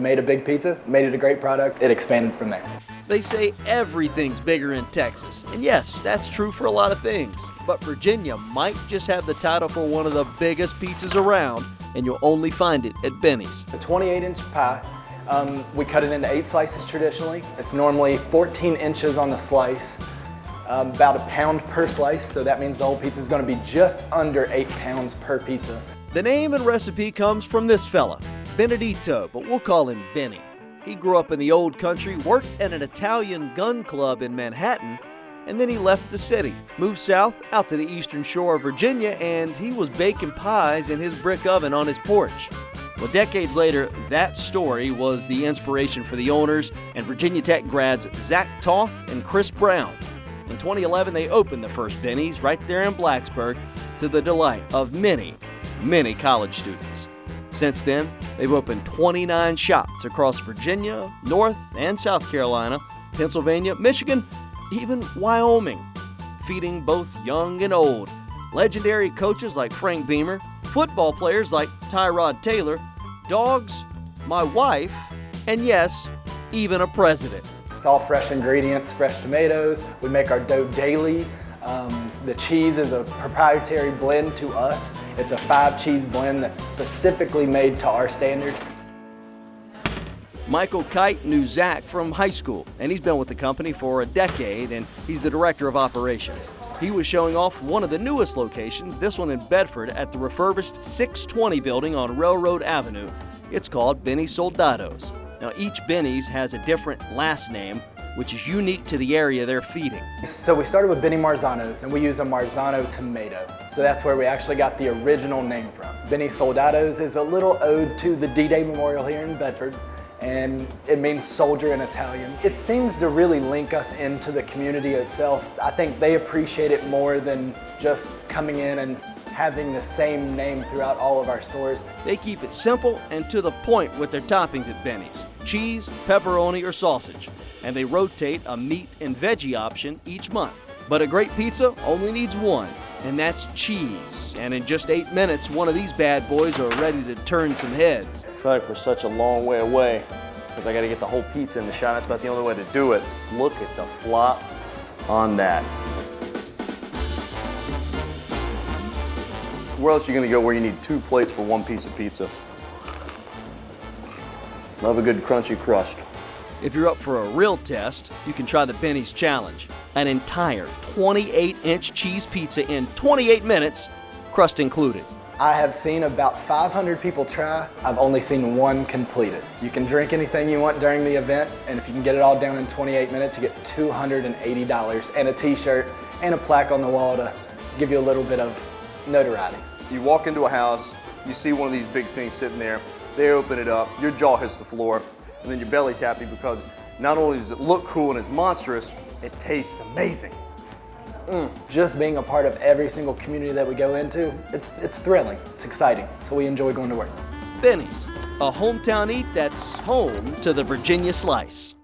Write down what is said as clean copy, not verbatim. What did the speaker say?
made a big pizza, made it a great product, it expanded from there. They say everything's bigger in Texas, and yes, that's true for a lot of things. But Virginia might just have the title for one of the biggest pizzas around, and you'll only find it at Benny's. A 28-inch pie, we cut it into 8 slices traditionally. It's normally 14 inches on the slice, about a pound per slice, so that means the whole pizza is going to be just under 8 pounds per pizza. The name and recipe comes from this fella, Benedito, but we'll call him Benny. He grew up in the old country, worked at an Italian gun club in Manhattan, and then he left the city, moved south out to the eastern shore of Virginia, and he was baking pies in his brick oven on his porch. Well, decades later, that story was the inspiration for the owners and Virginia Tech grads Zach Toth and Chris Brown. In 2011, they opened the first Benny's right there in Blacksburg to the delight of many, many college students. Since then, they've opened 29 shops across Virginia, North and South Carolina, Pennsylvania, Michigan, even Wyoming, feeding both young and old. Legendary coaches like Frank Beamer, football players like Tyrod Taylor, dogs, my wife, and yes, even a president. It's all fresh ingredients, fresh tomatoes. We make our dough daily. The cheese is a proprietary blend to us. It's a 5-cheese blend that's specifically made to our standards. Michael Kite knew Zach from high school, and he's been with the company for a decade, and he's the director of operations. He was showing off one of the newest locations, this one in Bedford, at the refurbished 620 building on Railroad Avenue. It's called Benny's Soldados. Now, each Benny's has a different last name, which is unique to the area they're feeding. So we started with Benny Marzanos, and we use a Marzano tomato. So that's where we actually got the original name from. Benny Soldados is a little ode to the D-Day Memorial here in Bedford, and it means soldier in Italian. It seems to really link us into the community itself. I think they appreciate it more than just coming in and having the same name throughout all of our stores. They keep it simple and to the point with their toppings at Benny's: cheese, pepperoni, or sausage. And they rotate a meat and veggie option each month. But a great pizza only needs one, and that's cheese. And in just 8 minutes, one of these bad boys are ready to turn some heads. I feel like we're such a long way away because I got to get the whole pizza in the shot. That's about the only way to do it. Look at the flop on that. Where else are you going to go where you need 2 plates for 1 piece of pizza? Love a good crunchy crust. If you're up for a real test, you can try the Benny's Challenge, an entire 28-inch cheese pizza in 28 minutes, crust included. I have seen about 500 people try. I've only seen 1 complete it. You can drink anything you want during the event, and if you can get it all down in 28 minutes, you get $280 and a t-shirt and a plaque on the wall to give you a little bit of notoriety. You walk into a house, you see one of these big things sitting there, they open it up, your jaw hits the floor, and then your belly's happy because not only does it look cool and it's monstrous, it tastes amazing. Just being a part of every single community that we go into, it's thrilling, it's exciting, so we enjoy going to work. Benny's, a hometown eat that's home to the Virginia slice.